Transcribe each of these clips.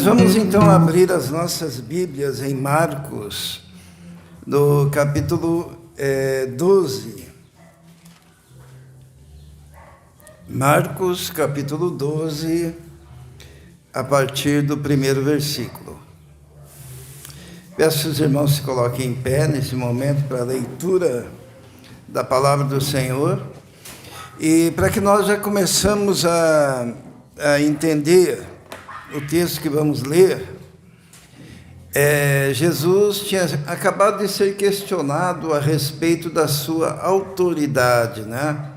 Nós vamos então abrir as nossas Bíblias em Marcos, no capítulo 12. Marcos, capítulo 12, a partir do primeiro versículo. Peço que os irmãos se coloquem em pé nesse momento para a leitura da palavra do Senhor e para que nós já começamos a entender o texto que vamos ler. Jesus tinha acabado de ser questionado a respeito da sua autoridade, né?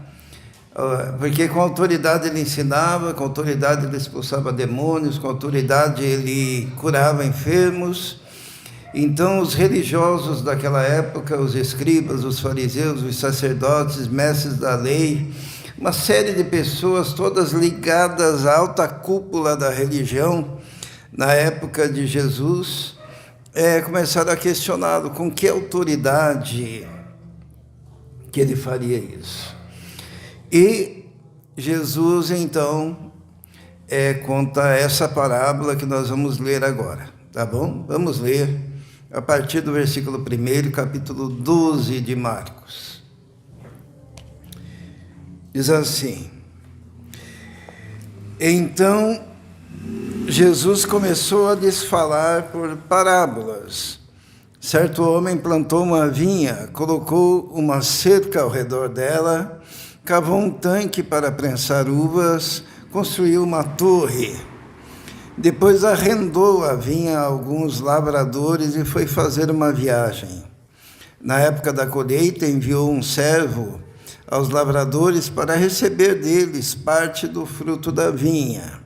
Porque com autoridade ele ensinava, com autoridade ele expulsava demônios, com autoridade ele curava enfermos. Então os religiosos daquela época, os escribas, os fariseus, os sacerdotes, mestres da lei, uma série de pessoas, todas ligadas à alta cúpula da religião, na época de Jesus, começaram a questioná-lo com que autoridade que ele faria isso. E Jesus, então, conta essa parábola que nós vamos ler agora, tá bom? Vamos ler a partir do versículo 1, capítulo 12 de Marcos. Diz assim: Então Jesus começou a lhes falar por parábolas. Certo homem plantou uma vinha, colocou uma cerca ao redor dela, cavou um tanque para prensar uvas, construiu uma torre. Depois arrendou a vinha a alguns lavradores e foi fazer uma viagem. Na época da colheita, enviou um servo aos lavradores para receber deles parte do fruto da vinha.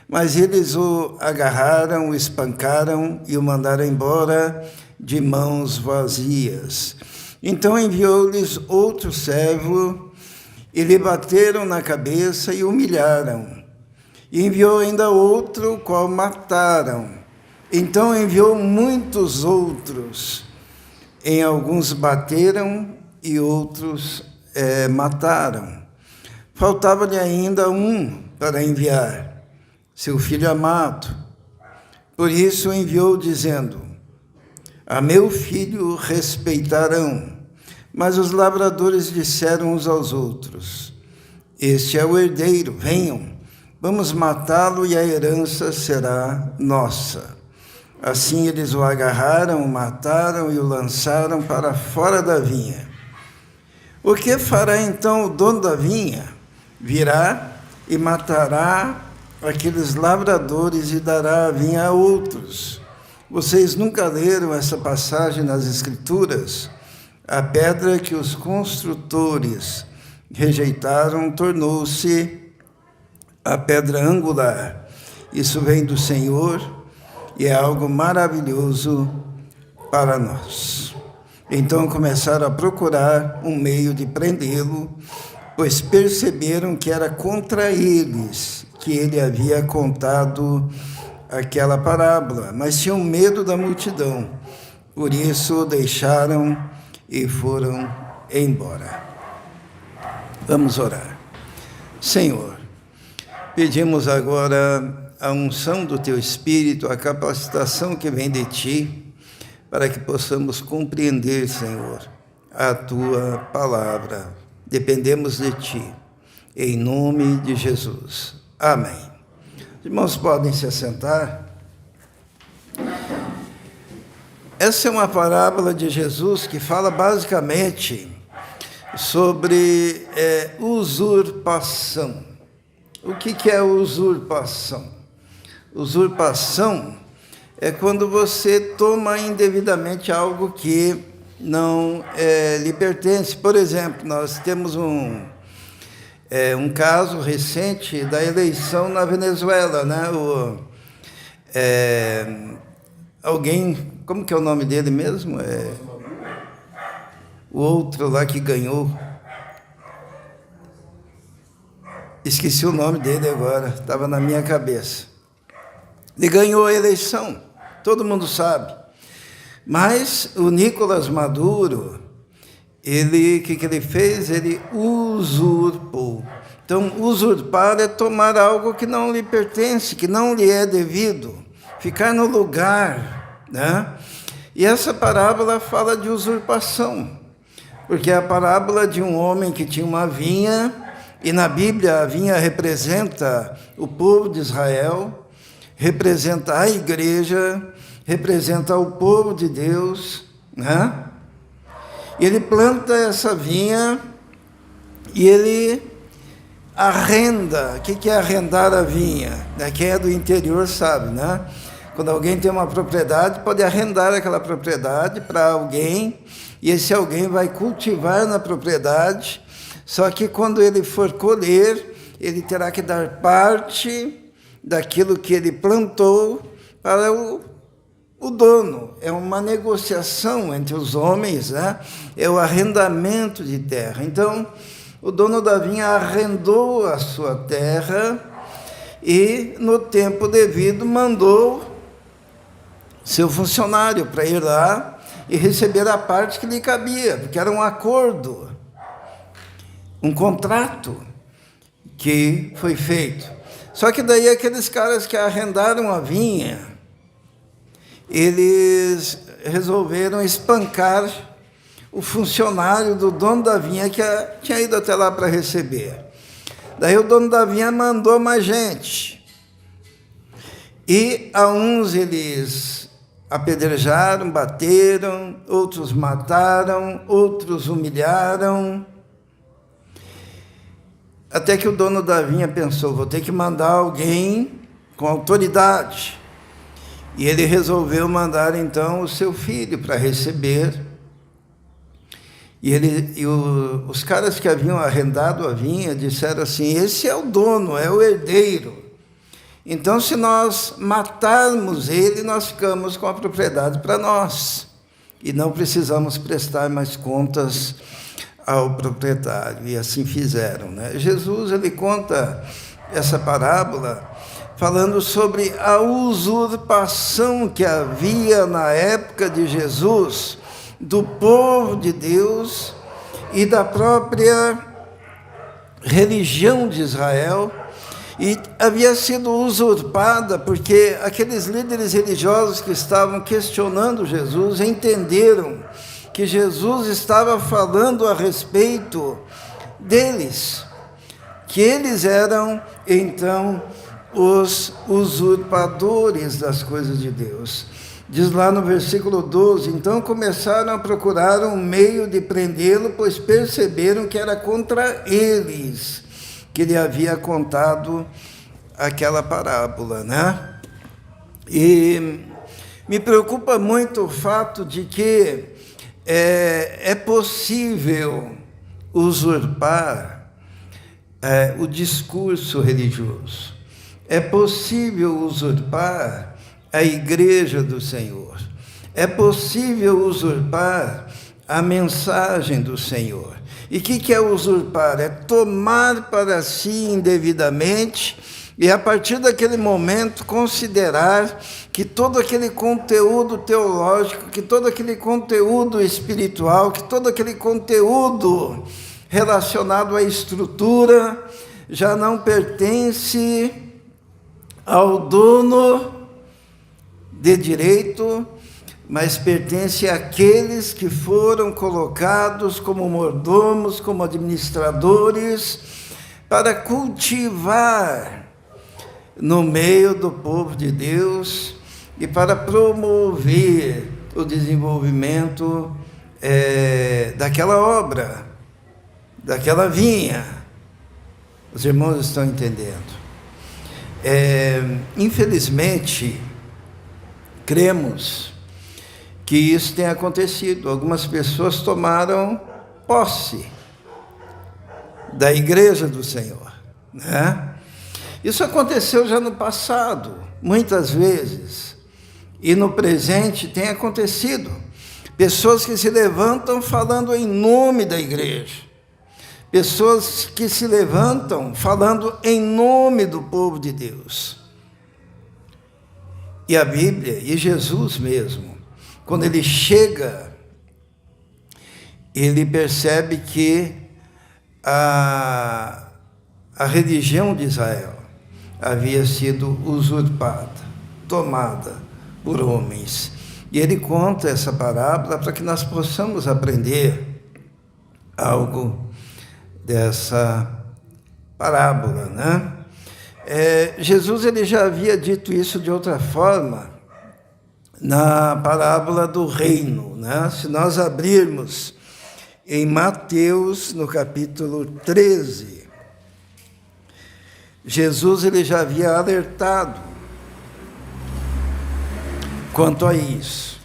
Mas eles o agarraram, o espancaram e o mandaram embora de mãos vazias. Então enviou-lhes outro servo e lhe bateram na cabeça e humilharam. E enviou ainda outro, o qual mataram. Então enviou muitos outros. Em alguns bateram e outros mataram. Faltava-lhe ainda um para enviar, seu filho amado. Por isso enviou, dizendo: A meu filho respeitarão. Mas os lavradores disseram uns aos outros: Este é o herdeiro, venham, vamos matá-lo e a herança será nossa. Assim eles o agarraram, o mataram e o lançaram para fora da vinha. O que fará então o dono da vinha? Virá e matará aqueles lavradores e dará a vinha a outros. Vocês nunca leram essa passagem nas Escrituras? A pedra que os construtores rejeitaram tornou-se a pedra angular. Isso vem do Senhor e é algo maravilhoso para nós. Então começaram a procurar um meio de prendê-lo, pois perceberam que era contra eles que ele havia contado aquela parábola, mas tinham medo da multidão. Por isso o deixaram e foram embora. Vamos orar. Senhor, pedimos agora a unção do Teu Espírito, a capacitação que vem de Ti, para que possamos compreender, Senhor, a Tua palavra. Dependemos de Ti, em nome de Jesus. Amém. Os irmãos podem se assentar. Essa é uma parábola de Jesus que fala basicamente sobre usurpação. O que é usurpação? Usurpação é quando você toma indevidamente algo que não lhe pertence. Por exemplo, nós temos um caso recente da eleição na Venezuela, né? Alguém, como que é o nome dele mesmo? O outro lá que ganhou. Esqueci o nome dele agora, estava na minha cabeça. Ele ganhou a eleição, todo mundo sabe. Mas o Nicolás Maduro, o que ele fez? Ele usurpou. Então, usurpar é tomar algo que não lhe pertence, que não lhe é devido. ficar no lugar, né? E essa parábola fala de usurpação, porque é a parábola de um homem que tinha uma vinha, e na Bíblia a vinha representa o povo de Israel, representa a igreja, representa o povo de Deus, né? Ele planta essa vinha e ele arrenda. O que é arrendar a vinha? Quem é do interior sabe, né? Quando alguém tem uma propriedade, pode arrendar aquela propriedade para alguém, e esse alguém vai cultivar na propriedade, só que quando ele for colher, ele terá que dar parte daquilo que ele plantou para o dono. É uma negociação entre os homens, né? É o arrendamento de terra. Então, o dono da vinha arrendou a sua terra e, no tempo devido, mandou seu funcionário para ir lá e receber a parte que lhe cabia, porque era um acordo, um contrato que foi feito. Só que daí aqueles caras que arrendaram a vinha, eles resolveram espancar o funcionário do dono da vinha que tinha ido até lá para receber. Daí o dono da vinha mandou mais gente. E a uns eles apedrejaram, bateram, outros mataram, outros humilharam. Até que o dono da vinha pensou, vou ter que mandar alguém com autoridade. E ele resolveu mandar então o seu filho para receber. Os caras que haviam arrendado a vinha disseram assim, esse é o dono, é o herdeiro. Então, se nós matarmos ele, nós ficamos com a propriedade para nós. E não precisamos prestar mais contas ao proprietário. E assim fizeram, né? Jesus, ele conta essa parábola falando sobre a usurpação que havia na época de Jesus, do povo de Deus e da própria religião de Israel, e havia sido usurpada porque aqueles líderes religiosos que estavam questionando Jesus entenderam que Jesus estava falando a respeito deles, que eles eram, então, os usurpadores das coisas de Deus. Diz lá no versículo 12, então começaram a procurar um meio de prendê-lo, pois perceberam que era contra eles que ele havia contado aquela parábola, né? E me preocupa muito o fato de que é possível usurpar o discurso religioso. É possível usurpar a igreja do Senhor. É possível usurpar a mensagem do Senhor. E o que é usurpar? É tomar para si indevidamente e, a partir daquele momento, considerar que todo aquele conteúdo teológico, que todo aquele conteúdo espiritual, que todo aquele conteúdo relacionado à estrutura já não pertence ao dono de direito, mas pertence àqueles que foram colocados como mordomos, como administradores, para cultivar no meio do povo de Deus e para promover o desenvolvimento daquela obra, daquela vinha. Os irmãos estão entendendo? Infelizmente, cremos que isso tem acontecido. Algumas pessoas tomaram posse da igreja do Senhor, né? Isso aconteceu já no passado, muitas vezes, e no presente tem acontecido. Pessoas que se levantam falando em nome da igreja, pessoas que se levantam falando em nome do povo de Deus. E a Bíblia, e Jesus mesmo, quando ele chega, ele percebe que a religião de Israel havia sido usurpada. tomada por homens. E ele conta essa parábola para que nós possamos aprender algo dessa parábola, né? Jesus ele já havia dito isso de outra forma na parábola do reino, né? Se nós abrirmos em Mateus, no capítulo 13, Jesus ele já havia alertado quanto a isso.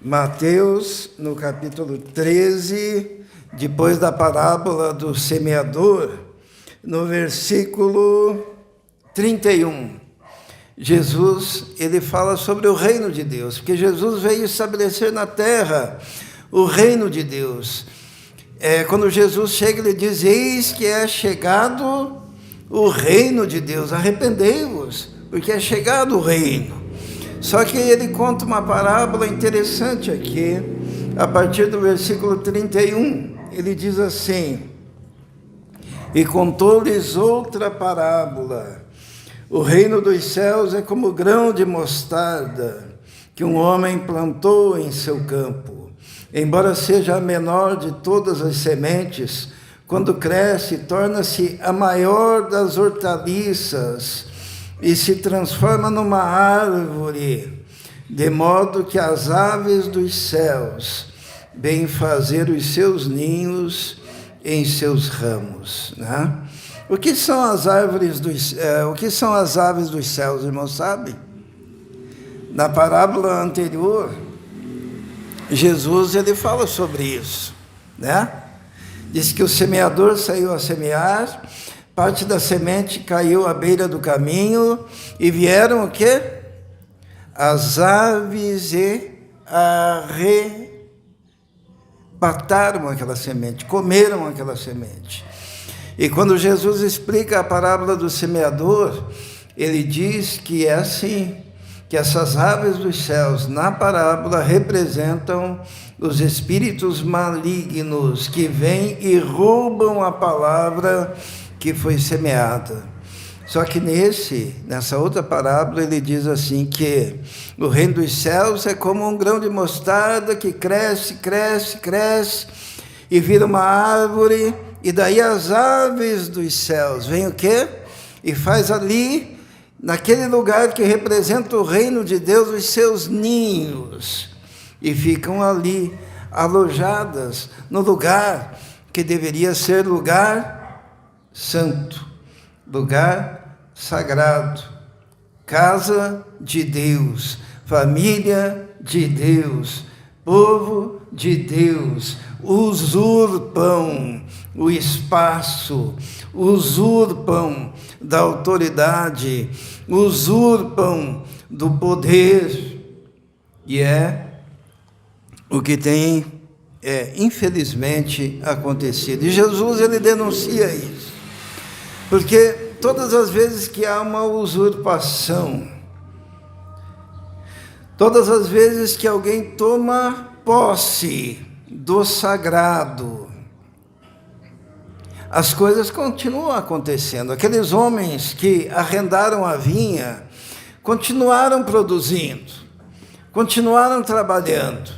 Mateus, no capítulo 13, depois da parábola do semeador, no versículo 31, Jesus ele fala sobre o reino de Deus, porque Jesus veio estabelecer na terra o reino de Deus. Quando Jesus chega, ele diz: eis que é chegado o reino de Deus, arrependei-vos, porque é chegado o reino. Só que ele conta uma parábola interessante aqui, a partir do versículo 31, ele diz assim: e contou-lhes outra parábola, o reino dos céus é como grão de mostarda, que um homem plantou em seu campo. Embora seja a menor de todas as sementes, quando cresce, torna-se a maior das hortaliças e se transforma numa árvore, de modo que as aves dos céus vêm fazer os seus ninhos em seus ramos, né? O que são as aves dos céus, irmãos, sabem? Na parábola anterior, Jesus ele fala sobre isso, né? Diz que o semeador saiu a semear, parte da semente caiu à beira do caminho e vieram o quê? As aves e arrebataram aquela semente, comeram aquela semente. E quando Jesus explica a parábola do semeador, ele diz que é assim, que essas aves dos céus, na parábola, representam os espíritos malignos que vêm e roubam a palavra que foi semeada. Só que nessa outra parábola, ele diz assim que o reino dos céus é como um grão de mostarda que cresce, cresce, cresce e vira uma árvore, e daí as aves dos céus vêm o quê? E faz ali, naquele lugar que representa o reino de Deus, os seus ninhos, e ficam ali alojadas no lugar que deveria ser lugar santo, lugar sagrado, casa de Deus, família de Deus, povo de Deus. Usurpam o espaço, usurpam da autoridade, usurpam do poder, e é o que tem, infelizmente, acontecido. E Jesus, ele denuncia isso, porque todas as vezes que há uma usurpação, todas as vezes que alguém toma posse do sagrado, as coisas continuam acontecendo. Aqueles homens que arrendaram a vinha continuaram produzindo, continuaram trabalhando,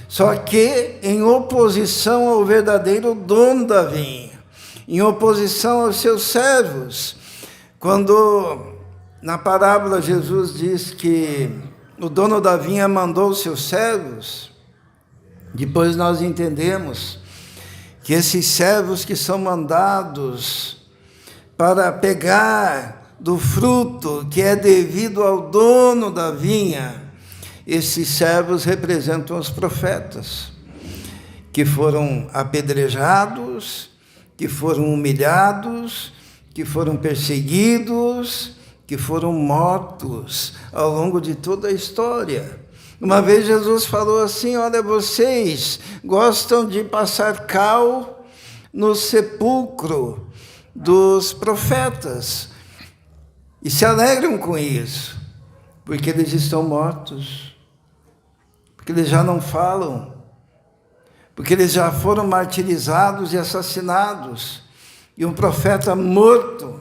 só que em oposição ao verdadeiro dono da vinha, em oposição aos seus servos. Quando na parábola Jesus diz que o dono da vinha mandou os seus servos, depois nós entendemos que esses servos que são mandados para pegar do fruto que é devido ao dono da vinha, esses servos representam os profetas, que foram apedrejados, que foram humilhados, que foram perseguidos, que foram mortos ao longo de toda a história. Uma vez Jesus falou assim: olha, vocês gostam de passar cal no sepulcro dos profetas e se alegram com isso, porque eles estão mortos, porque eles já não falam, porque eles já foram martirizados e assassinados, e um profeta morto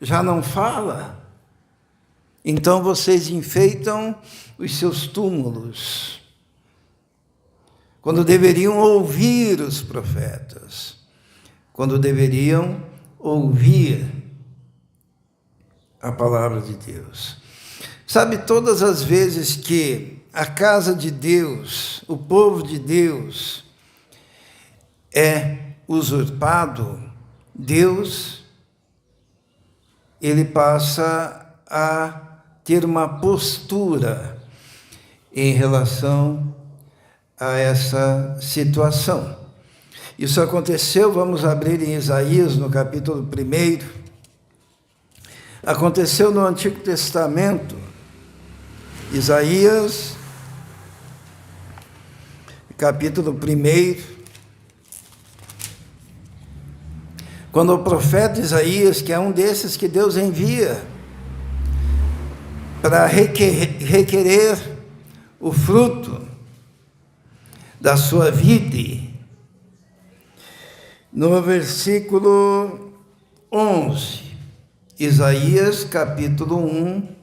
já não fala. Então vocês enfeitam os seus túmulos, quando deveriam ouvir os profetas, quando deveriam ouvir a palavra de Deus. Sabe, todas as vezes que a casa de Deus, o povo de Deus, é usurpado, Deus, ele passa a ter uma postura em relação a essa situação. Isso aconteceu, vamos abrir em Isaías, no capítulo 1. Aconteceu no Antigo Testamento, Isaías, capítulo 1, quando o profeta Isaías, que é um desses que Deus envia para requerer o fruto da sua vida, no versículo 11, Isaías capítulo 1,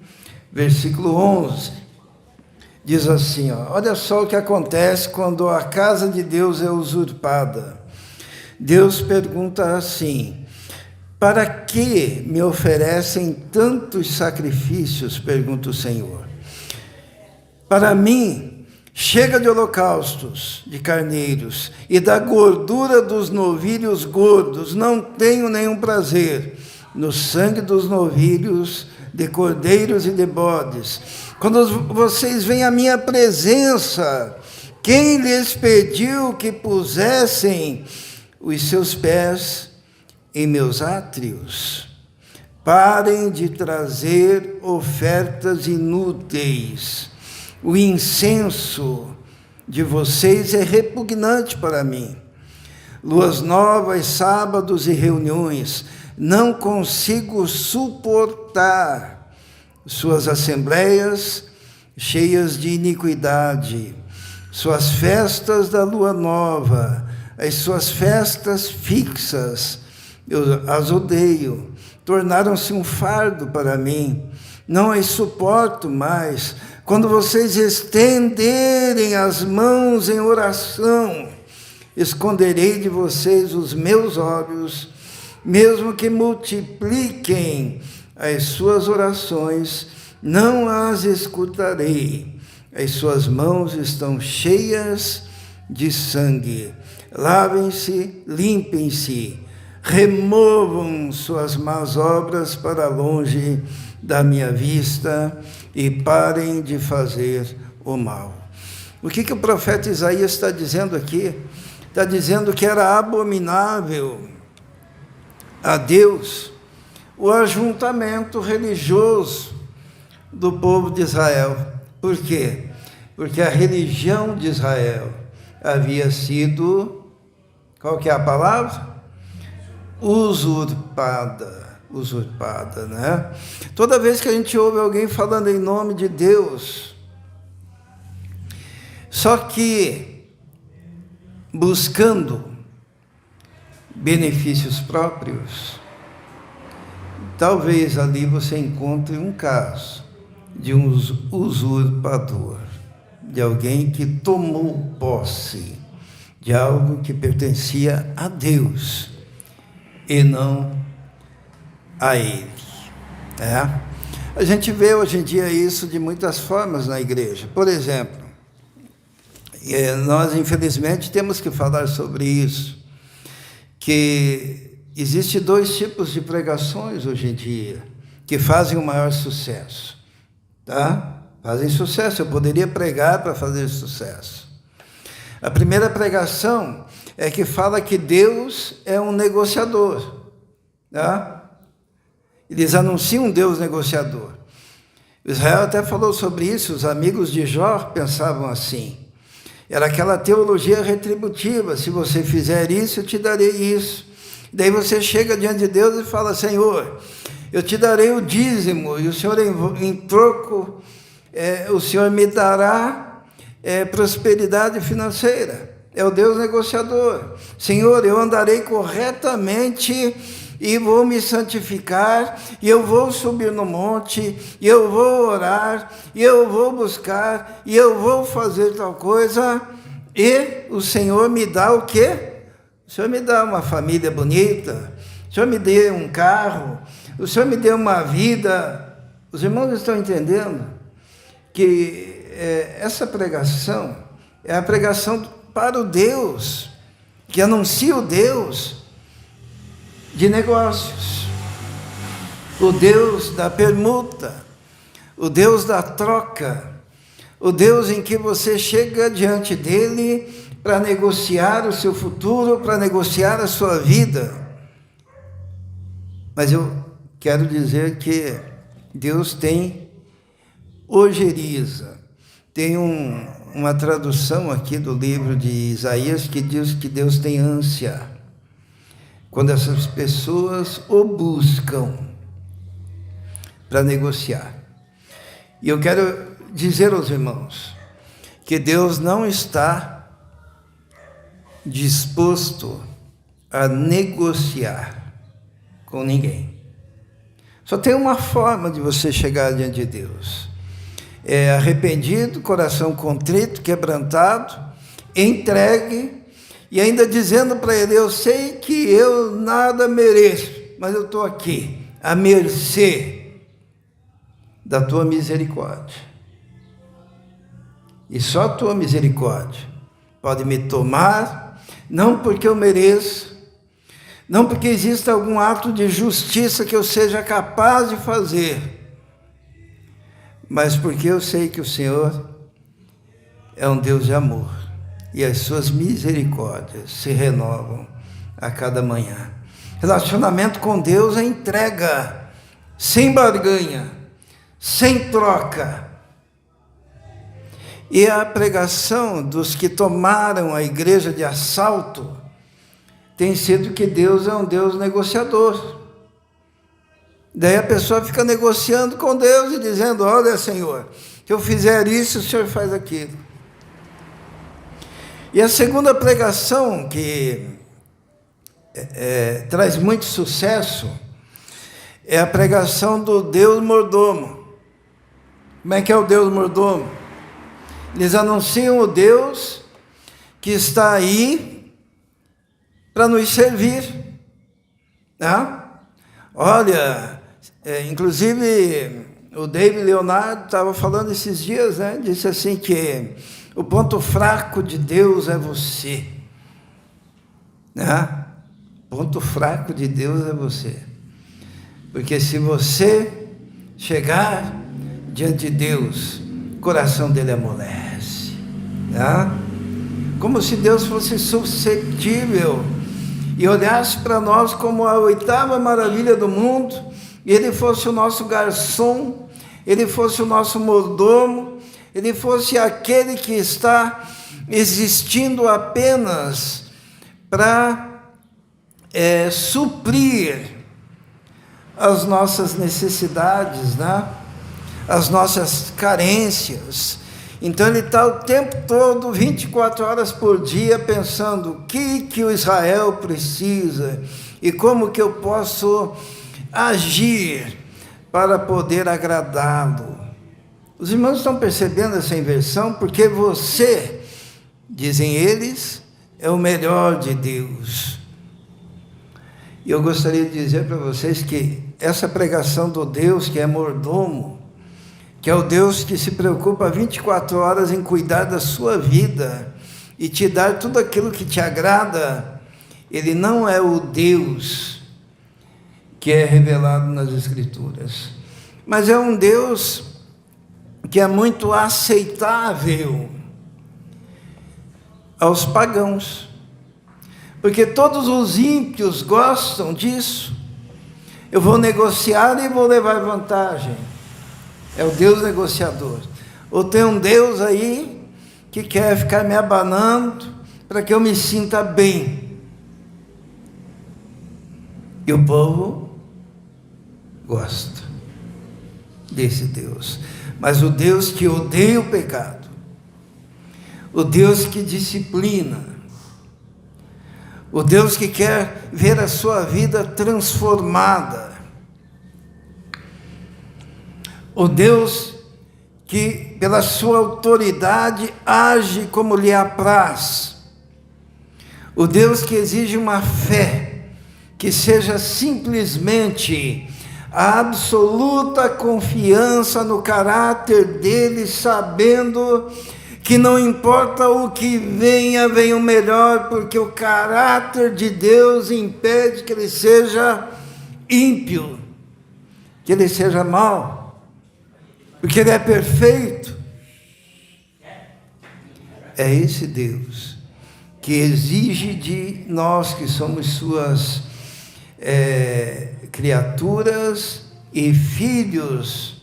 versículo 11, diz assim, olha só o que acontece quando a casa de Deus é usurpada. Deus pergunta assim: para que me oferecem tantos sacrifícios? Pergunta o Senhor. Para mim, chega de holocaustos, de carneiros, e da gordura dos novilhos gordos, não tenho nenhum prazer no sangue dos novilhos, de cordeiros e de bodes. Quando vocês vêm à minha presença, quem lhes pediu que pusessem os seus pés em meus átrios? Parem de trazer ofertas inúteis. O incenso de vocês é repugnante para mim. Luas novas, sábados e reuniões, não consigo suportar suas assembleias cheias de iniquidade, suas festas da lua nova, as suas festas fixas, eu as odeio, tornaram-se um fardo para mim, não as suporto mais. Quando vocês estenderem as mãos em oração, esconderei de vocês os meus olhos, mesmo que multipliquem as suas orações, não as escutarei. As suas mãos estão cheias de sangue. Lavem-se, limpem-se, removam suas más obras para longe da minha vista e parem de fazer o mal. O que o profeta Isaías está dizendo aqui? Está dizendo que era abominável a Deus o ajuntamento religioso do povo de Israel. Por quê? Porque a religião de Israel havia sido, qual que é a palavra? Usurpada, né? Toda vez que a gente ouve alguém falando em nome de Deus, só que buscando benefícios próprios, talvez ali você encontre um caso de um usurpador, de alguém que tomou posse de algo que pertencia a Deus e não a ele. A gente vê hoje em dia isso de muitas formas na igreja. Por exemplo, nós infelizmente temos que falar sobre isso, que existem 2 tipos de pregações hoje em dia que fazem o maior sucesso, tá? Fazem sucesso, eu poderia pregar para fazer sucesso. A primeira pregação é que fala que Deus é um negociador, tá? Eles anunciam um Deus negociador. Israel até falou sobre isso, os amigos de Jó pensavam assim. Era aquela teologia retributiva, se você fizer isso, eu te darei isso. Daí você chega diante de Deus e fala: Senhor, eu te darei o dízimo, e o Senhor em troco, o Senhor me dará prosperidade financeira. É o Deus negociador. Senhor, eu andarei corretamente e vou me santificar, e eu vou subir no monte, e eu vou orar, e eu vou buscar, e eu vou fazer tal coisa, e o Senhor me dá o quê? O Senhor me dá uma família bonita, o Senhor me dê um carro, o Senhor me dê uma vida. Os irmãos estão entendendo que essa pregação é a pregação para o Deus, que anuncia o Deus de negócios, o Deus da permuta, o Deus da troca, o Deus em que você chega diante dele para negociar o seu futuro, para negociar a sua vida. Mas eu quero dizer que Deus tem ojeriza. Tem uma tradução aqui do livro de Isaías que diz que Deus tem ânsia quando essas pessoas o buscam para negociar. E eu quero dizer aos irmãos que Deus não está disposto a negociar com ninguém. Só tem uma forma de você chegar diante de Deus: é arrependido, coração contrito, quebrantado, entregue, e ainda dizendo para ele: eu sei que eu nada mereço, mas eu estou aqui, à mercê da tua misericórdia. E só a tua misericórdia pode me tomar, não porque eu mereço, não porque exista algum ato de justiça que eu seja capaz de fazer, mas porque eu sei que o Senhor é um Deus de amor, e as suas misericórdias se renovam a cada manhã. Relacionamento com Deus é entrega, sem barganha, sem troca. E a pregação dos que tomaram a igreja de assalto tem sido que Deus é um Deus negociador. Daí a pessoa fica negociando com Deus e dizendo: olha, Senhor, se eu fizer isso, o Senhor faz aquilo. E a segunda pregação que traz muito sucesso é a pregação do Deus mordomo. Como é que é o Deus mordomo? Eles anunciam o Deus que está aí para nos servir. Né? Olha, inclusive o David Leonardo estava falando esses dias, né? Disse assim que o ponto fraco de Deus é você. Né? O ponto fraco de Deus é você. Porque se você chegar diante de Deus, o coração dele amolece. Né? Como se Deus fosse suscetível e olhasse para nós como a oitava maravilha do mundo, e ele fosse o nosso garçom, ele fosse o nosso mordomo, ele fosse aquele que está existindo apenas para suprir as nossas necessidades, né? As nossas carências. Então ele está o tempo todo, 24 horas por dia, pensando o que o Israel precisa e como que eu posso agir para poder agradá-lo. Os irmãos estão percebendo essa inversão? Porque você, dizem eles, é o melhor de Deus. E eu gostaria de dizer para vocês que essa pregação do Deus que é mordomo, que é o Deus que se preocupa 24 horas em cuidar da sua vida e te dar tudo aquilo que te agrada, ele não é o Deus que é revelado nas Escrituras, mas é um Deus que é muito aceitável aos pagãos, porque todos os ímpios gostam disso. Eu vou negociar e vou levar vantagem. É o Deus negociador. Ou tem um Deus aí que quer ficar me abanando para que eu me sinta bem. E o povo gosta desse Deus. Mas o Deus que odeia o pecado, o Deus que disciplina, o Deus que quer ver a sua vida transformada, o Deus que, pela sua autoridade, age como lhe apraz, o Deus que exige uma fé que seja simplesmente a absoluta confiança no caráter dele, sabendo que não importa o que venha, venha o melhor, porque o caráter de Deus impede que ele seja ímpio, que ele seja mau, porque ele é perfeito. É esse Deus que exige de nós, que somos suas criaturas e filhos,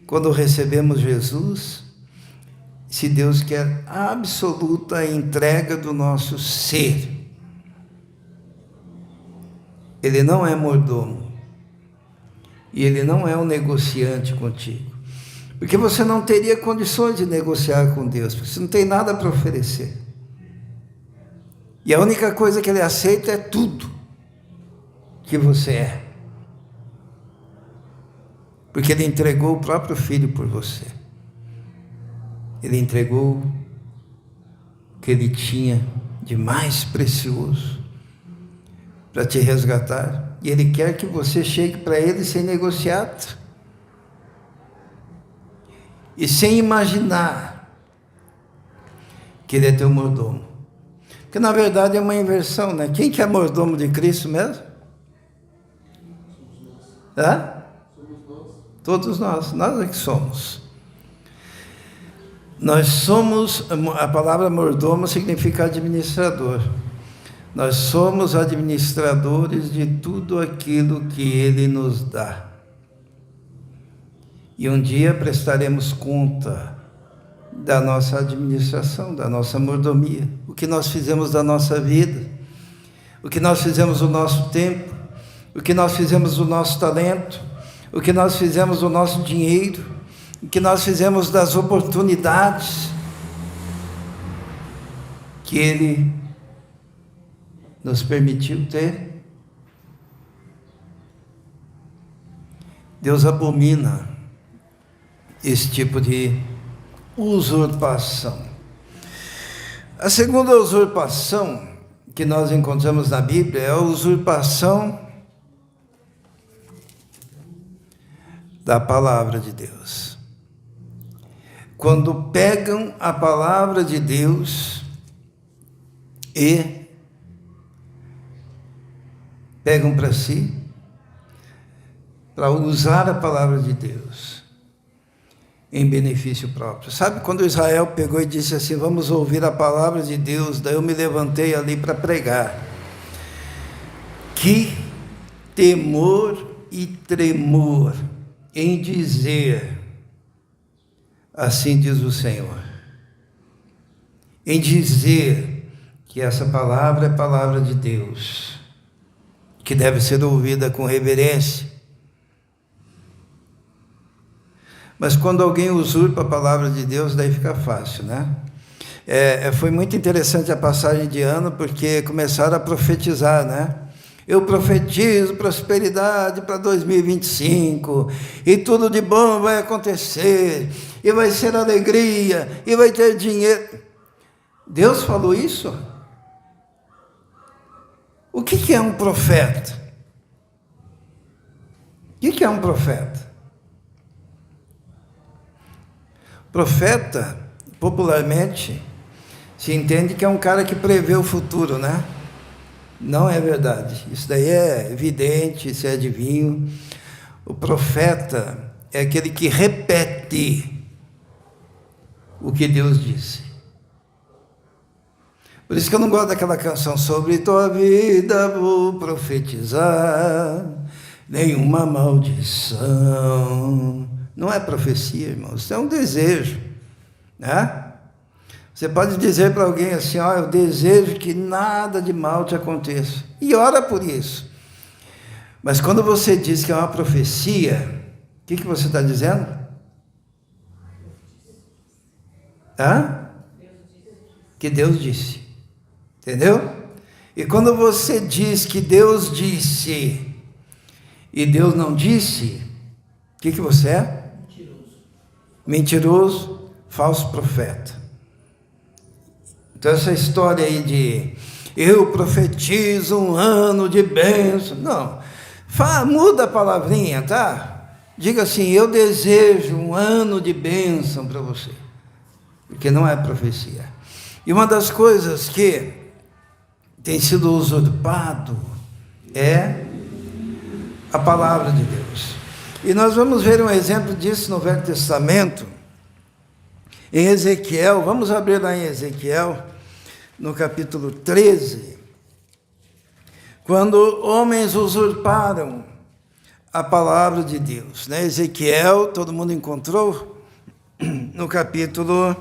quando recebemos Jesus, se Deus quer a absoluta entrega do nosso ser. Ele não é mordomo, e ele não é um negociante contigo, porque você não teria condições de negociar com Deus, porque você não tem nada para oferecer, e a única coisa que ele aceita é tudo que você é, porque ele entregou o próprio Filho por você. Ele entregou o que ele tinha de mais precioso para te resgatar, e ele quer que você chegue para ele sem negociar e sem imaginar que ele é teu mordomo, porque na verdade é uma inversão, né? Quem que é mordomo de Cristo mesmo? Todos nós é que somos. Nós somos, a palavra mordomo significa administrador. Nós somos administradores de tudo aquilo que ele nos dá. E um dia prestaremos conta da nossa administração, da nossa mordomia, o que nós fizemos da nossa vida, o que nós fizemos do nosso tempo, o que nós fizemos do nosso talento, o que nós fizemos do nosso dinheiro, o que nós fizemos das oportunidades que ele nos permitiu ter. Deus abomina esse tipo de usurpação. A segunda usurpação que nós encontramos na Bíblia é a usurpação da palavra de Deus. Quando pegam a palavra de Deus e pegam para si, para usar a palavra de Deus em benefício próprio. Sabe quando Israel pegou e disse assim: vamos ouvir a palavra de Deus, daí eu me levantei ali para pregar. Que temor e tremor em dizer, assim diz o Senhor, em dizer que essa palavra é palavra de Deus, que deve ser ouvida com reverência. Mas quando alguém usurpa a palavra de Deus, daí fica fácil, né? Foi muito interessante a passagem de ano, porque começaram a profetizar, né? Eu profetizo prosperidade para 2025, e tudo de bom vai acontecer, e vai ser alegria, e vai ter dinheiro. Deus falou isso? O que é um profeta? O que é um profeta? Profeta, popularmente, se entende que é um cara que prevê o futuro, né? Não é verdade. Isso daí é evidente, isso é adivinho. O profeta é aquele que repete o que Deus disse. Por isso que eu não gosto daquela canção: sobre tua vida vou profetizar, nenhuma maldição. Não é profecia, irmãos, isso é um desejo, né? Você pode dizer para alguém assim: ó, eu desejo que nada de mal te aconteça, e ora por isso. Mas quando você diz que é uma profecia, o que você está dizendo? Que Deus disse. Entendeu? E quando você diz que Deus disse e Deus não disse, o que você é? Mentiroso, falso profeta. Então essa história aí de eu profetizo um ano de bênção, não, muda a palavrinha, tá? Diga assim, eu desejo um ano de bênção para você, porque não é profecia. E uma das coisas que tem sido usurpado é a palavra de Deus. E nós vamos ver um exemplo disso no Velho Testamento, em Ezequiel. Vamos abrir lá em Ezequiel, no capítulo 13, quando homens usurparam a palavra de Deus, né? Ezequiel, todo mundo encontrou? No capítulo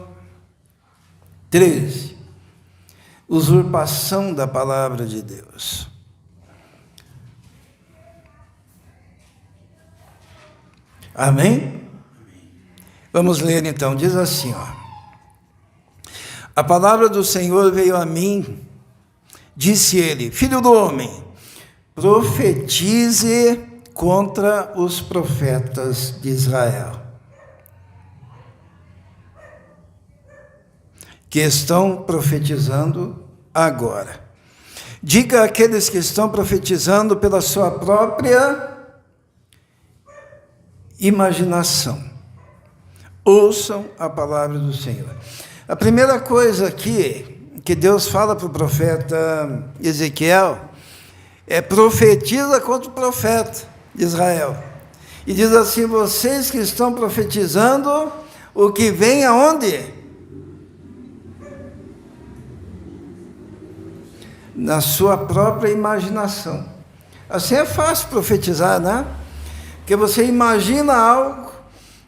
13, usurpação da palavra de Deus. Amém? Vamos ler então, diz assim, ó. A palavra do Senhor veio a mim, disse ele, filho do homem, profetize contra os profetas de Israel, que estão profetizando agora. Diga àqueles que estão profetizando pela sua própria imaginação. Ouçam a palavra do Senhor. A primeira coisa aqui que Deus fala para o profeta Ezequiel é profetiza contra o profeta de Israel. E diz assim, vocês que estão profetizando, o que vem aonde? Na sua própria imaginação. Assim é fácil profetizar, né? Porque você imagina algo,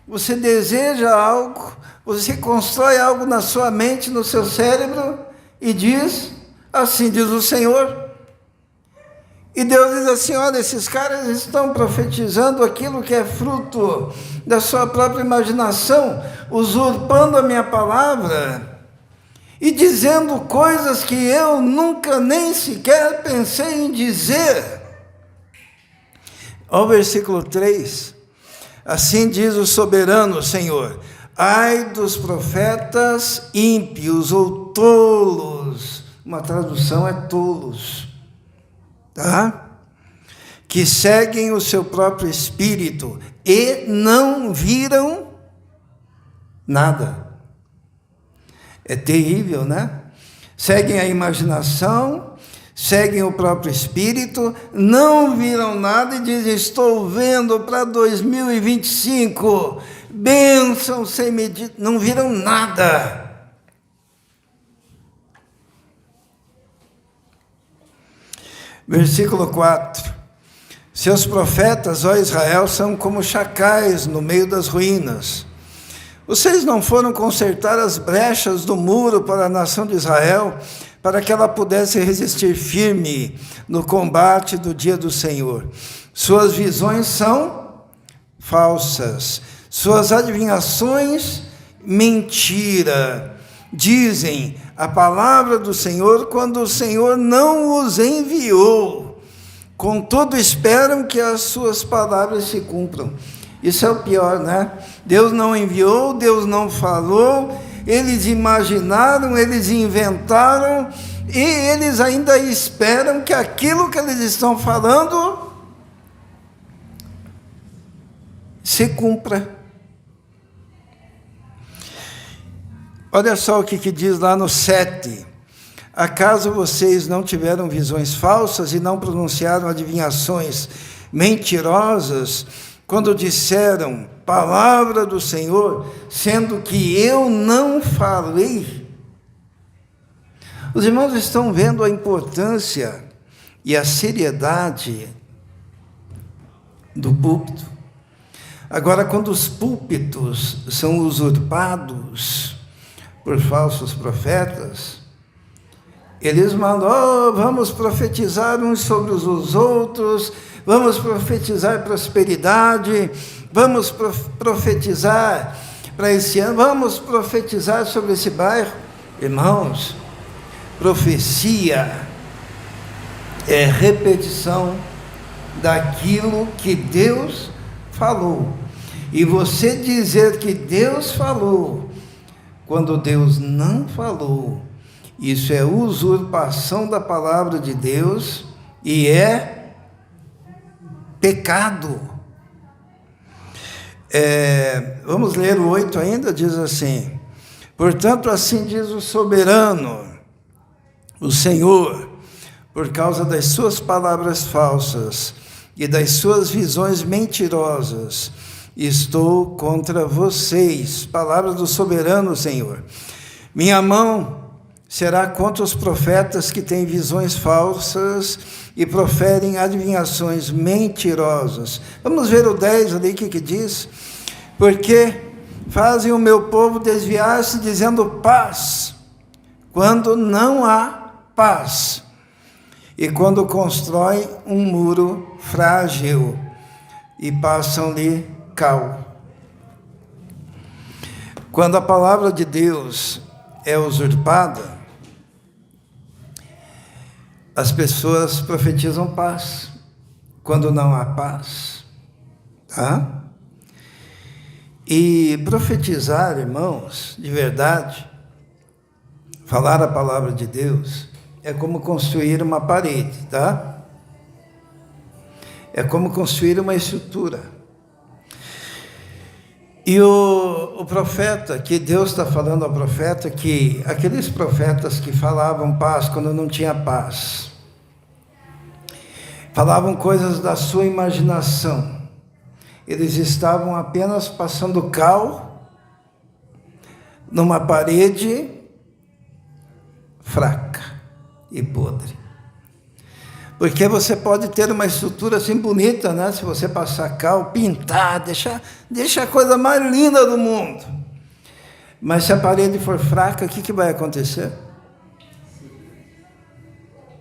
você deseja algo, você constrói algo na sua mente, no seu cérebro, e diz, assim diz o Senhor. E Deus diz assim, olha, esses caras estão profetizando aquilo que é fruto da sua própria imaginação, usurpando a minha palavra, e dizendo coisas que eu nunca nem sequer pensei em dizer. Olha o versículo 3. Assim diz o soberano Senhor, ai dos profetas ímpios ou tolos, uma tradução é tolos, tá? Que seguem o seu próprio espírito e não viram nada. É terrível, né? Seguem a imaginação, seguem o próprio espírito, não viram nada e dizem, estou vendo para 2025, bênção sem medida, não viram nada. Versículo 4, seus profetas, ó Israel, são como chacais no meio das ruínas. Vocês não foram consertar as brechas do muro para a nação de Israel, para que ela pudesse resistir firme no combate do dia do Senhor. Suas visões são falsas, suas adivinhações, mentira. Dizem a palavra do Senhor quando o Senhor não os enviou. Contudo, esperam que as suas palavras se cumpram. Isso é o pior, né? Deus não enviou, Deus não falou, eles imaginaram, eles inventaram, e eles ainda esperam que aquilo que eles estão falando se cumpra. Olha só o que diz lá no 7. Acaso vocês não tiveram visões falsas e não pronunciaram adivinhações mentirosas, quando disseram, palavra do Senhor, sendo que eu não falei? Os irmãos estão vendo a importância e a seriedade do púlpito. Agora, quando os púlpitos são usurpados por falsos profetas, eles mandam, vamos profetizar uns sobre os outros, vamos profetizar prosperidade, vamos profetizar para esse ano, vamos profetizar sobre esse bairro. Irmãos, profecia é repetição daquilo que Deus falou. E você dizer que Deus falou, quando Deus não falou, isso é usurpação da palavra de Deus e é pecado. Vamos ler o 8 ainda, diz assim: portanto, assim diz o soberano, o Senhor, por causa das suas palavras falsas e das suas visões mentirosas, estou contra vocês. Palavras do soberano Senhor. Minha mão será contra os profetas que têm visões falsas e proferem adivinhações mentirosas. Vamos ver o 10 ali, o que diz? Porque fazem o meu povo desviar-se dizendo paz, quando não há paz, e quando constroem um muro frágil e passam-lhe cal. Quando a palavra de Deus é usurpada, as pessoas profetizam paz, quando não há paz, tá? E profetizar, irmãos, de verdade, falar a palavra de Deus, é como construir uma parede, tá? É como construir uma estrutura. E o profeta, que Deus está falando ao profeta, que aqueles profetas que falavam paz quando não tinha paz, falavam coisas da sua imaginação, eles estavam apenas passando cal numa parede fraca e podre. Porque você pode ter uma estrutura assim bonita, né? Se você passar cal, pintar, deixar a coisa mais linda do mundo. Mas se a parede for fraca, o que vai acontecer?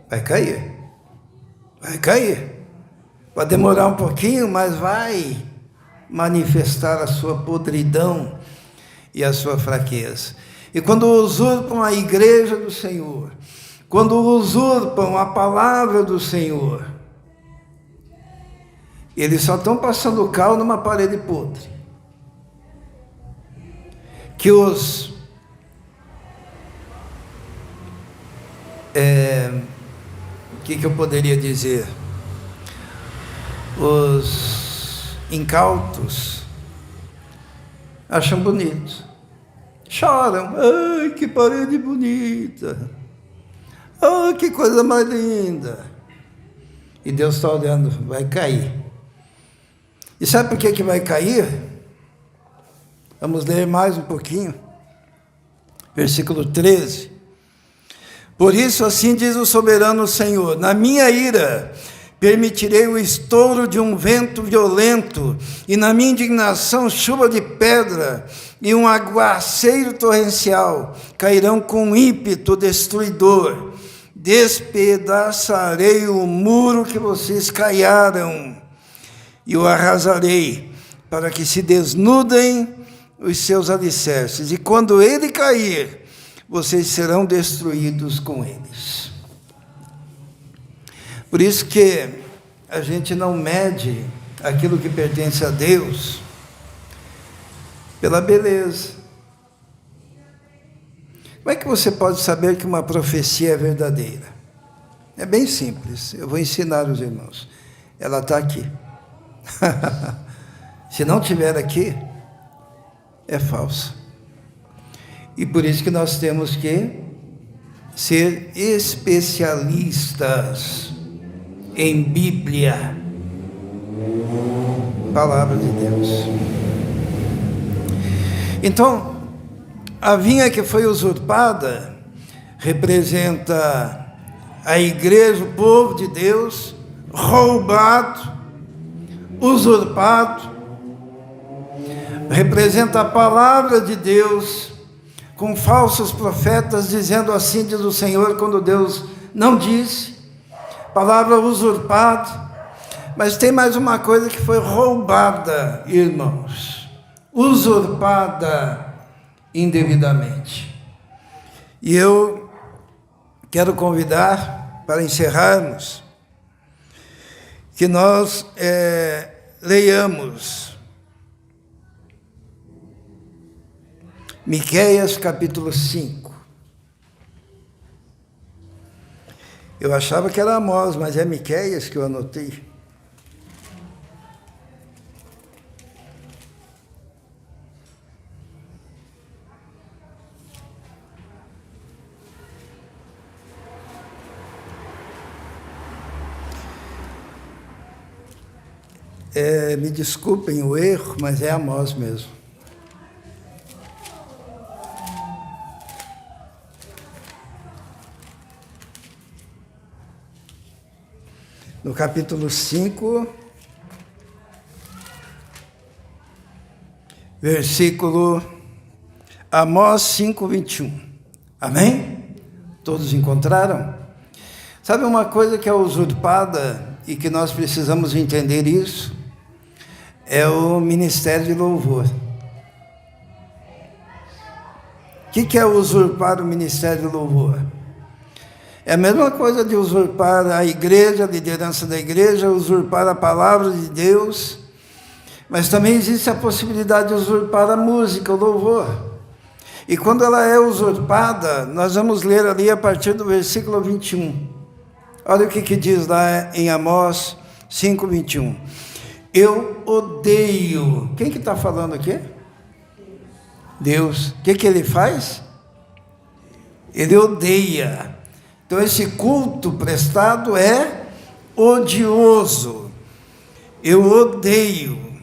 Vai cair. Vai cair. Pode demorar um pouquinho, mas vai manifestar a sua podridão e a sua fraqueza. E quando usurpam a igreja do Senhor, quando usurpam a palavra do Senhor, eles só estão passando cal numa parede podre. Que os que eu poderia dizer? Os incautos acham bonito, choram, ai, que parede bonita, ai, que coisa mais linda. E Deus está olhando, vai cair. E sabe por que vai cair? Vamos ler mais um pouquinho, versículo 13. Por isso assim diz o soberano Senhor, na minha ira permitirei o estouro de um vento violento, e na minha indignação chuva de pedra, e um aguaceiro torrencial, cairão com ímpeto destruidor. Despedaçarei o muro que vocês caiaram, e o arrasarei, para que se desnudem os seus alicerces, e quando ele cair, vocês serão destruídos com eles. Por isso que a gente não mede aquilo que pertence a Deus pela beleza. Como é que você pode saber que uma profecia é verdadeira? É bem simples, eu vou ensinar os irmãos. Ela está aqui. Se não tiver aqui, é falsa. E por isso que nós temos que ser especialistas em Bíblia, palavra de Deus. Então, a vinha que foi usurpada representa a igreja, o povo de Deus, roubado, usurpado, representa a palavra de Deus, com falsos profetas dizendo assim diz o Senhor, quando Deus não disse, palavra usurpada. Mas tem mais uma coisa que foi roubada, irmãos, usurpada indevidamente. E eu quero convidar, para encerrarmos, que nós leiamos Miqueias capítulo 5. Eu achava que era Amós, mas é Miqueias que eu anotei. Me desculpem o erro, mas é Amós mesmo. No capítulo 5, versículo Amós 5, 21. Amém? Todos encontraram? Sabe uma coisa que é usurpada e que nós precisamos entender isso? É o ministério de louvor. O que é usurpar o ministério de louvor? É a mesma coisa de usurpar a igreja, a liderança da igreja, usurpar a palavra de Deus, mas também existe a possibilidade de usurpar a música, o louvor. E quando ela é usurpada, nós vamos ler ali a partir do versículo 21. Olha o que diz lá em Amós 5, 21. Eu odeio. Quem que está falando aqui? Deus. O que ele faz? Ele odeia. Então esse culto prestado é odioso. Eu odeio.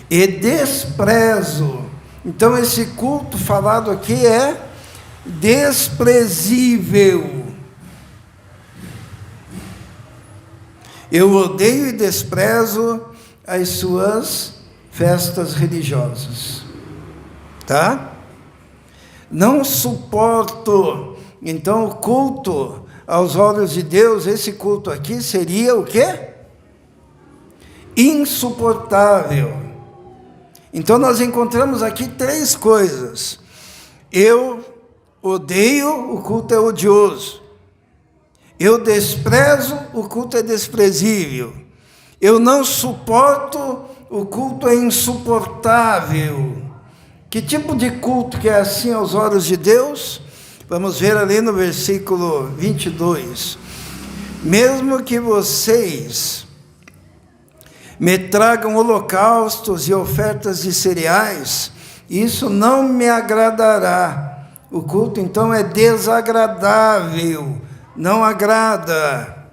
E desprezo. Então esse culto falado aqui é desprezível. Eu odeio e desprezo as suas festas religiosas. Tá? Não suporto. Então, o culto aos olhos de Deus, esse culto aqui seria o quê? Insuportável. Então, nós encontramos aqui 3 coisas. Eu odeio, o culto é odioso. Eu desprezo, o culto é desprezível. Eu não suporto, o culto é insuportável. Que tipo de culto que é assim aos olhos de Deus? Vamos ver ali no versículo 22. Mesmo que vocês me tragam holocaustos e ofertas de cereais, isso não me agradará. O culto, então, é desagradável. Não agrada,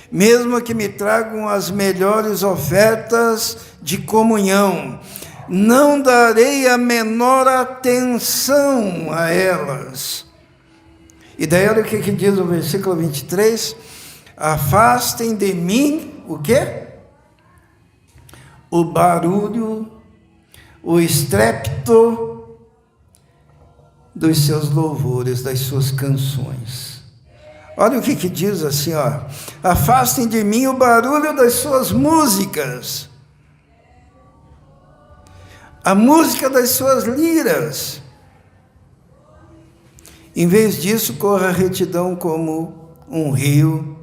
mesmo que me tragam as melhores ofertas de comunhão, não darei a menor atenção a elas. E daí olha o que diz o versículo 23, afastem de mim, o quê? O barulho, o estrépito dos seus louvores, das suas canções. Olha o que diz assim, ó. Afastem de mim o barulho das suas músicas. A música das suas liras. Em vez disso, corra a retidão como um rio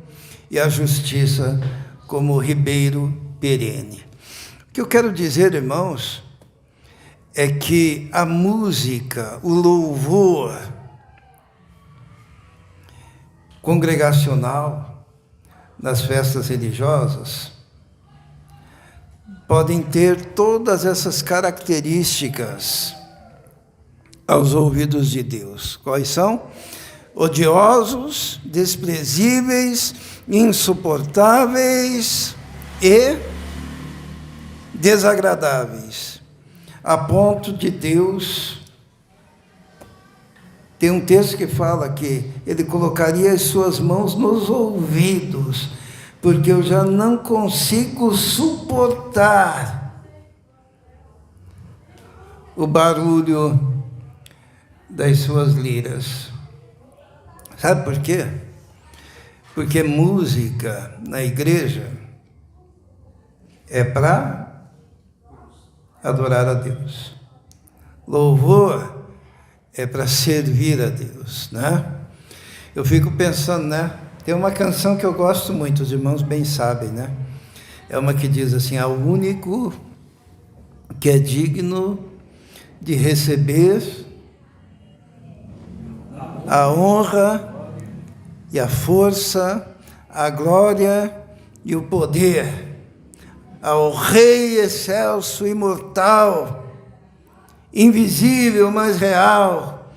e a justiça como o ribeiro perene. O que eu quero dizer, irmãos, é que a música, o louvor congregacional, nas festas religiosas, podem ter todas essas características aos ouvidos de Deus. Quais são? Odiosos, desprezíveis, insuportáveis e desagradáveis, a ponto de Deus... Tem um texto que fala que ele colocaria as suas mãos nos ouvidos, porque eu já não consigo suportar o barulho das suas liras. Sabe por quê? Porque música na igreja é para adorar a Deus. Louvor é para servir a Deus, né? Eu fico pensando, né? Tem uma canção que eu gosto muito, os irmãos bem sabem, né? É uma que diz assim: ao único que é digno de receber a honra e a força, a glória e o poder, ao Rei excelso, imortal, invisível, mas real.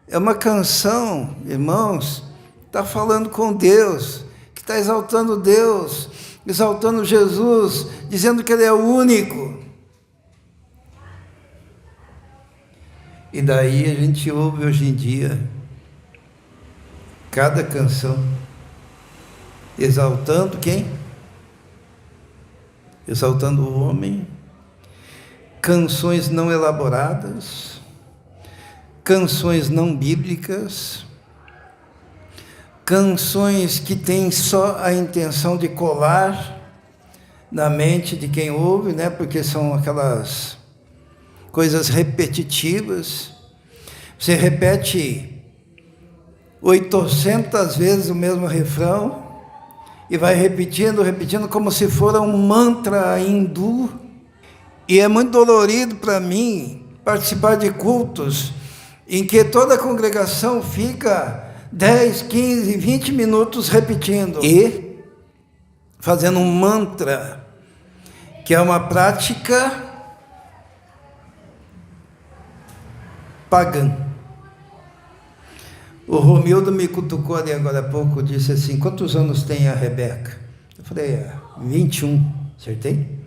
É uma canção, irmãos, está falando com Deus, que está exaltando Deus, exaltando Jesus, dizendo que Ele é o único. E daí a gente ouve hoje em dia cada canção exaltando quem? Exaltando o homem, canções não elaboradas, canções não bíblicas, canções que têm só a intenção de colar na mente de quem ouve, né? Porque são aquelas coisas repetitivas. Você repete 800 vezes o mesmo refrão e vai repetindo, repetindo, como se for um mantra hindu. E é muito dolorido para mim participar de cultos em que toda a congregação fica 10, 15, 20 minutos repetindo e fazendo um mantra, que é uma prática pagã. O Romildo me cutucou ali agora há pouco, disse assim: quantos anos tem a Rebeca? Eu falei: 21, acertei?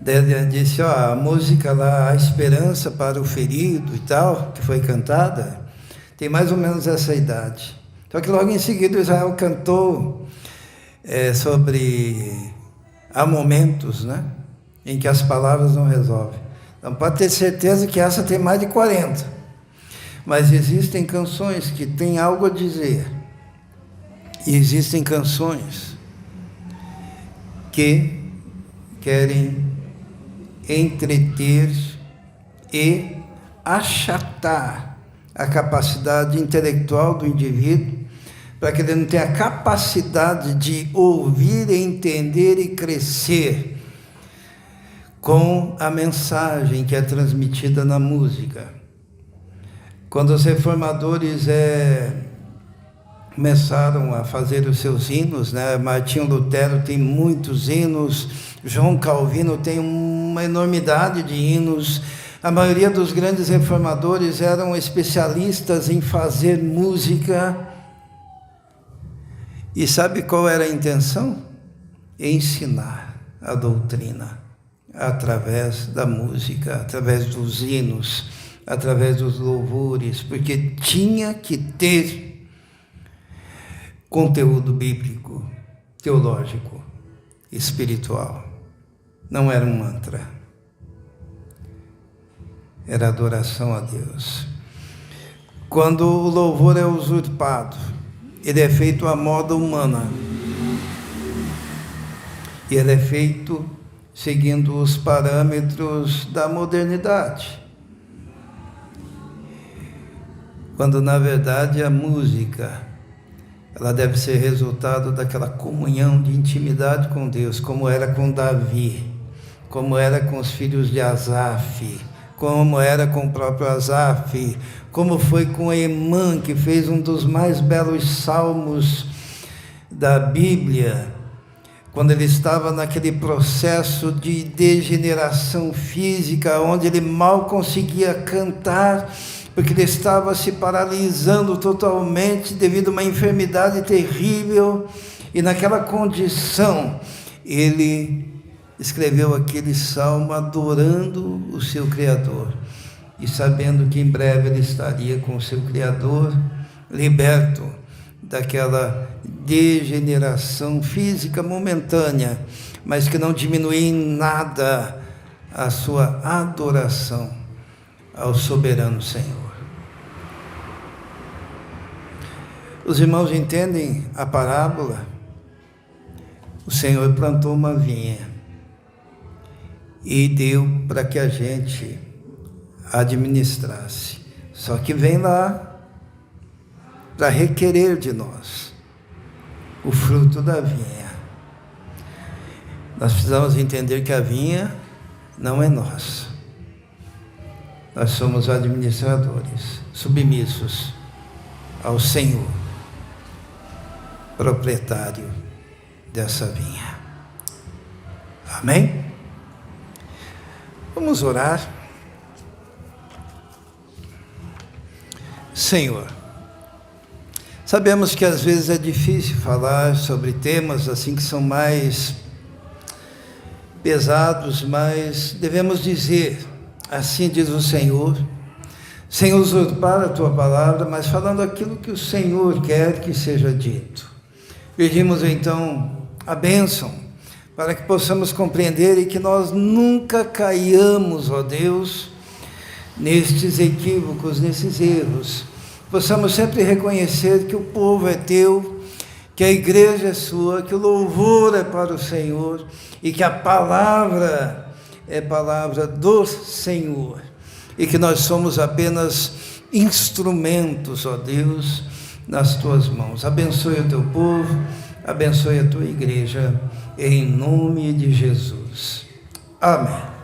Daí ele disse: a música lá, A Esperança para o Ferido e tal, que foi cantada, tem mais ou menos essa idade. Só que logo em seguida o Israel cantou sobre há momentos, né, em que as palavras não resolvem. Então pode ter certeza que essa tem mais de 40. Mas existem canções que têm algo a dizer. E existem canções que querem entreter e achatar a capacidade intelectual do indivíduo, para que ele não tenha a capacidade de ouvir, entender e crescer com a mensagem que é transmitida na música. Quando os reformadores começaram a fazer os seus hinos, né? Martinho Lutero tem muitos hinos, João Calvino tem uma enormidade de hinos. A maioria dos grandes reformadores eram especialistas em fazer música. E sabe qual era a intenção? Ensinar a doutrina através da música, através dos hinos, através dos louvores, porque tinha que ter conteúdo bíblico, teológico, espiritual. Não era um mantra. Era adoração a Deus. Quando o louvor é usurpado, ele é feito à moda humana. E ele é feito seguindo os parâmetros da modernidade. Quando, na verdade, a música, ela deve ser resultado daquela comunhão de intimidade com Deus, como era com Davi, como era com os filhos de Asaf, como era com o próprio Asaf, como foi com Emã, que fez um dos mais belos salmos da Bíblia, quando ele estava naquele processo de degeneração física, onde ele mal conseguia cantar, porque ele estava se paralisando totalmente devido a uma enfermidade terrível, e naquela condição ele escreveu aquele salmo adorando o seu Criador e sabendo que em breve ele estaria com o seu Criador, liberto daquela degeneração física momentânea, mas que não diminuía em nada a sua adoração ao soberano Senhor. Os irmãos entendem a parábola? O Senhor plantou uma vinha e deu para que a gente administrasse. Só que vem lá para requerer de nós. o fruto da vinha. Nós precisamos entender que a vinha não é nossa. Nós somos administradores, submissos ao Senhor, proprietário dessa vinha. Amém? Vamos orar. Senhor, sabemos que às vezes é difícil falar sobre temas assim que são mais pesados, mas devemos dizer, assim diz o Senhor, sem usurpar a tua palavra, mas falando aquilo que o Senhor quer que seja dito. Pedimos então a bênção para que possamos compreender e que nós nunca caiamos, ó Deus, nestes equívocos, nesses erros. Possamos sempre reconhecer que o povo é teu, que a igreja é sua, que o louvor é para o Senhor e que a palavra é palavra do Senhor e que nós somos apenas instrumentos, ó Deus, nas tuas mãos. Abençoe o teu povo, abençoe a tua igreja, em nome de Jesus. Amém.